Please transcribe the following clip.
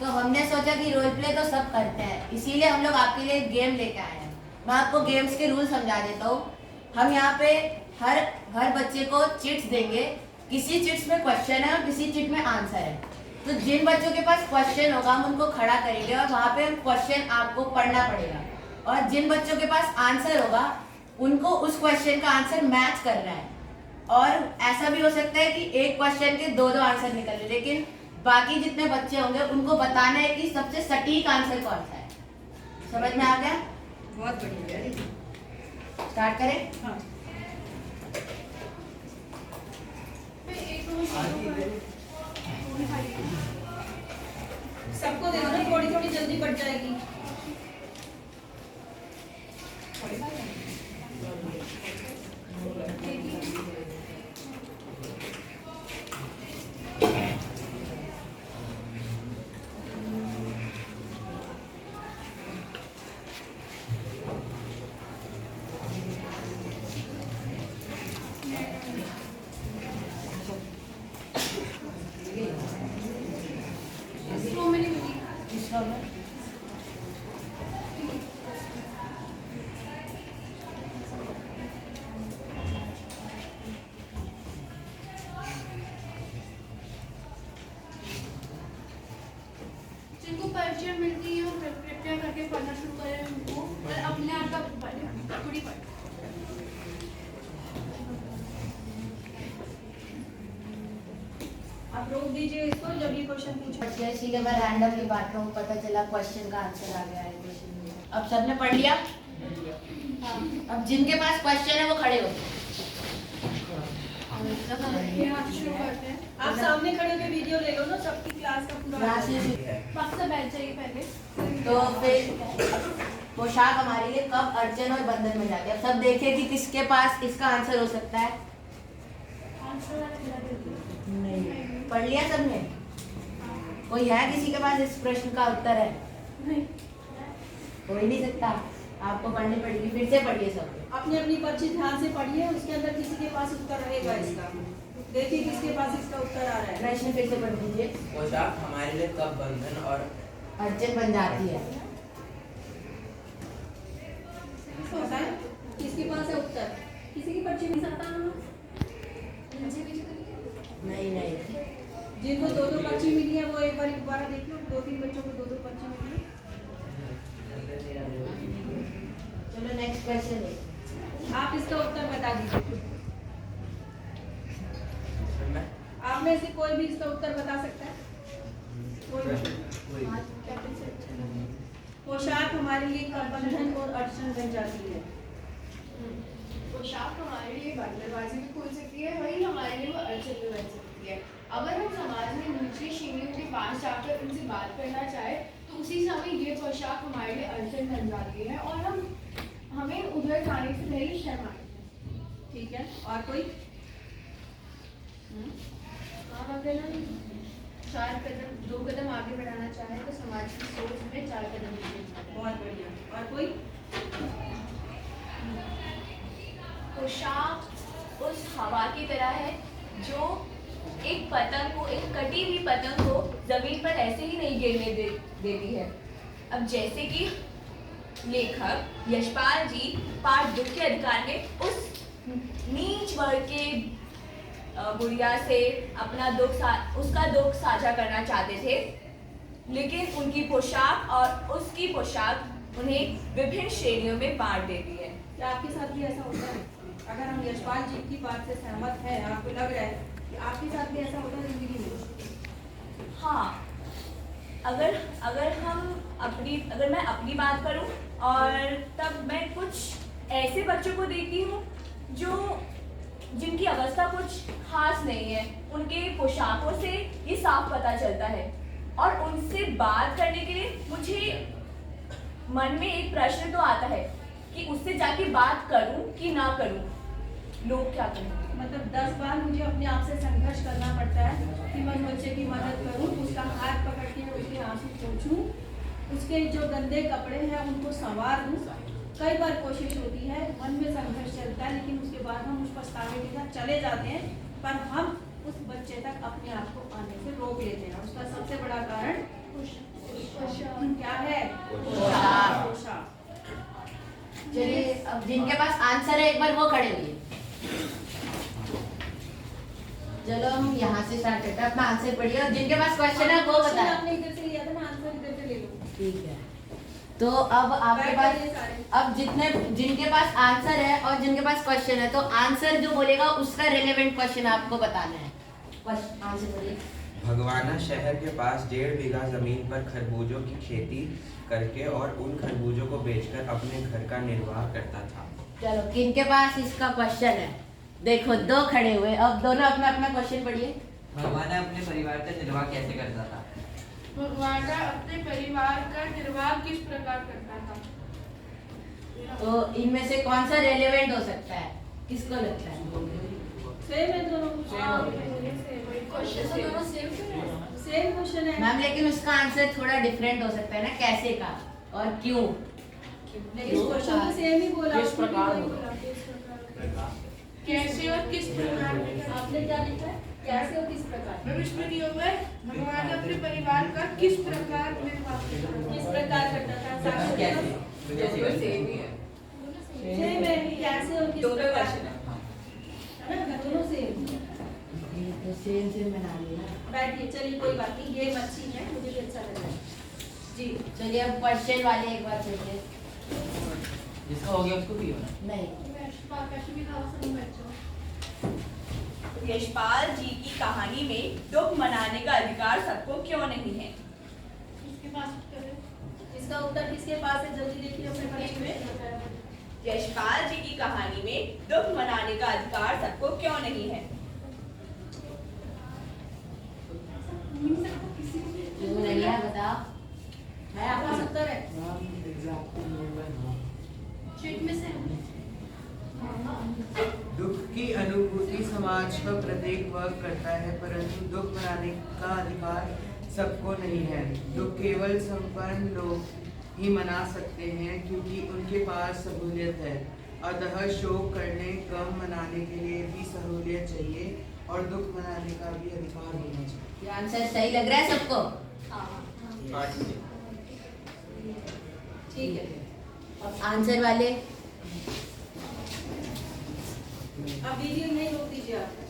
तो हमने सोचा कि रोल प्ले तो सब करते हैं, इसीलिए हम लोग आपके लिए गेम लेके आए हैं। मैं आपको गेम्स के रूल समझा देता हूँ। हम यहाँ पे हर बच्चे को चिट्स देंगे। किसी चिट्स में क्वेश्चन है और किसी चिट में आंसर है। तो जिन बच्चों के पास क्वेश्चन होगा हम उनको खड़ा करेंगे और वहाँ पे क्वेश्चन आपको पढ़ना पड़ेगा, और जिन बच्चों के पास आंसर होगा उनको उस क्वेश्चन का आंसर मैच करना है। और ऐसा भी हो सकता है कि एक क्वेश्चन के दो आंसर निकले, लेकिन बाकी जितने बच्चे होंगे उनको बताना है कि सबसे सटीक आंसर कौन सा है। समझ में आ गया? बहुत बढ़िया। स्टार्ट करें? हाँ। सबको देखो ना, थोड़ी थोड़ी जल्दी बढ़ जाएगी। जिनको परिचय मिलती है वो कृपया करके पढ़ना शुरू करें उनको, और अपने आप का पढ़ें, थोड़ी पढ़ें। आप रोक दीजिए इसको जब ये क्वेश्चन पूछे। इसीलिए मैं रैंडमली बांट रहा हूँ, पता चला क्वेश्चन का आंसर आ गया है क्वेश्चन में। अब सबने पढ़ लिया? हाँ। अब जिनके पास क्वेश्चन है वो खड़े हो। शुरू करते हैं। आप सामने खड़े होकर वीडियो ले लो ना, सबकी क्लास का पूरा। बस से बैठ जाइए पहले। तो फिर पोशाक हमारे लिए कब अर्चन और बंधन में जाती है। अब सब देखे कि किसके पास इसका आंसर हो सकता है। नहीं पढ़ लिया सबने? कोई है किसी के पास इस प्रश्न का उत्तर है? नहीं। हो ही नहीं सकता, आपको पढ़नी पड़ेगी। फिर से पढ़िए सब। अपनी अपनी पर्ची ध्यान से पढ़िए, उसके अंदर किसी के पास उत्तर रहेगा इसका। देखिए किसके पास इसका उत्तर आ रहा है। प्रश्न फिर से पढ़ दीजिए। पोशाक हमारे लिए कब बंधन और अर्चन बन जाती है? बताएं किसके पास है उत्तर? किसी की पर्ची नहीं सकता? नहीं। जिनको दो पर्ची मिली है वो एक बार दोबारा देख लो। 2-3 बच्चों को दो पर्ची मिली है। चलो नेक्स्ट क्वेश्चन है। आप इसका उत्तर बता दीजिए। मैं आप में से कोई भी इसका उत्तर बता सकता है? पोशाक हमारे लिए कब बंधन और अड़चन बन जाती है? पोशाक हमारे लिए बंदरबाजी भी खोल सकती है, वही हमारे लिए वो अड़चन भी बन सकती है। अगर हम समाज में निचली श्रेणियों के पास जाकर उनसे बात करना चाहे तो उसी समय ये पोशाक हमारे लिए अड़चन बन जाती है और हमें उधर जाने से पहले शर्म आती है। ठीक है, और कोई? आप अगर हम 2 कदम आगे बढ़ाना चाहें तो समाज की सोच में 4 कदम पीछे। बहुत बढ़िया। और कोई? पोशाक उस हवा की तरह है जो एक पतंग को, एक कटी हुई पतंग को जमीन पर ऐसे ही नहीं गिरने देती है। अब जैसे कि लेखक यशपाल जी पाठ दुख के अधिकार में उस नीच वर्ग के गुड़िया से अपना उसका दुख साझा करना चाहते थे, लेकिन उनकी पोशाक और उसकी पोशाक उन्हें विभिन्न श्रेणियों में बांट देती है। क्या आपके साथ भी ऐसा होता है? अगर हम यशपाल जी की बात से सहमत हैं, आपको लग रहा है कि आपके साथ भी ऐसा होता है जिंदगी में? हाँ, अगर मैं अपनी बात करूं, और तब मैं कुछ ऐसे बच्चों को देखती हूँ जिनकी अवस्था कुछ खास नहीं है। उनके पोशाकों से ये साफ पता चलता है, और उनसे बात करने के लिए मुझे मन में एक प्रश्न तो आता है कि उससे जाके बात करूं कि ना करूं, लोग क्या कहेंगे। मतलब 10 बार मुझे अपने आप से संघर्ष करना पड़ता है कि मैं उस बच्चे की मदद करूं, उसका हाथ पकड़ के उसके आंसू पोंछूं, उसके जो गंदे कपड़े हैं उनको संवार दूं। कई बार कोशिश होती है, मन में संघर्ष चलता है, लेकिन उसके बाद हम उस पछतावे के साथ चले जाते हैं, पर हम उस बच्चे तक अपने आप को आने से रोक लेते हैं। उसका सबसे बड़ा कारण पोशाक। पोशाक। चलिए अब जिनके पास आंसर है एक बार वो खड़े हुए। चलो हम यहाँ से स्टार्ट करते हैं, अपना आंसर पढ़िए और जिनके पास क्वेश्चन है वो क्वेश्चन बताएं। आपने इधर से लिया था ना, आंसर इधर से ले लो। ठीक है, तो अब आपके बैठ पास जाइए सारे। अब जिनके पास आंसर है और जिनके पास क्वेश्चन है, तो आंसर जो बोलेगा उसका रिलेवेंट क्वेश्चन आपको बताना है। आंसर बोलिए। भगवाना शहर के पास 1.5 बीघा जमीन पर खरबूजों की खेती करके और उन खरबूजों को बेचकर अपने घर का निर्वाह करता था। चलो किनके पास इसका क्वेश्चन है? देखो दो खड़े हुए, अब दोनों अपना अपना क्वेश्चन पढ़िए। भगवान अपने परिवार का निर्वाह कैसे करता था? भगवान अपने परिवार का निर्वाह किस प्रकार करता था? तो इनमें से कौन सा रेलेवेंट हो सकता है, किसको लगता है? सेम है दोनों। सेम क्वेश्चन है। मैम लेकिन उसका आंसर थोड़ा डिफरेंट हो सकता है ना, कैसे का और क्यों? लेकिन क्वेश्चन तो सेम ही बोला। किस प्रकार होगा? कैसे और किस प्रकार? आपने क्या लिखा है? कैसे और किस प्रकार? मैम इसमें दिया हुआ है भगवान अपने परिवार का किस प्रकार निर्वाह करता था? किस प्रकार करता था? साक्षी कैसे? बोलो। कैसे? सेम ही है। सेम है, कैसे और किस दोनों प्रकार? क्वेश्चन है। है ना, दोनों सेम। ये तो सेम सेम बना लिया। बैठिए, चलिए कोई बात नहीं, गेम अच्छी है, मुझे भी अच्छा लग रहा है। जी, चलिए अब क्वेश्चन वाले एक बार चलिए। जिसका हो गया उसको भी होना। नहीं, यशपाल जी की कहानी में दुख मनाने का अधिकार सबको क्यों नहीं है? इसका उत्तर किसके पास है? जल्दी देखिए अपने परीक्षा में। यशपाल जी की कहानी में दुख मनाने का अधिकार सबको क्यों नहीं है? क्यों नहीं है बताओ। है आपका आपका उत्तर है। दुख की अनुभूति समाज का प्रत्येक वर्ग करता है, परंतु दुख मनाने का अधिकार सबको नहीं है। दुख केवल संपन्न लोग ही मना सकते हैं क्योंकि उनके पास सहूलियत है। अतः शोक करने, गम मनाने के लिए भी सहूलियत चाहिए और दुख मनाने का भी अधिकार होना चाहिए। ये आंसर सही लग रहा है सबको? ठीक है। अब आंसर वाले अब वीडियो नहीं रोक दीजिए आप।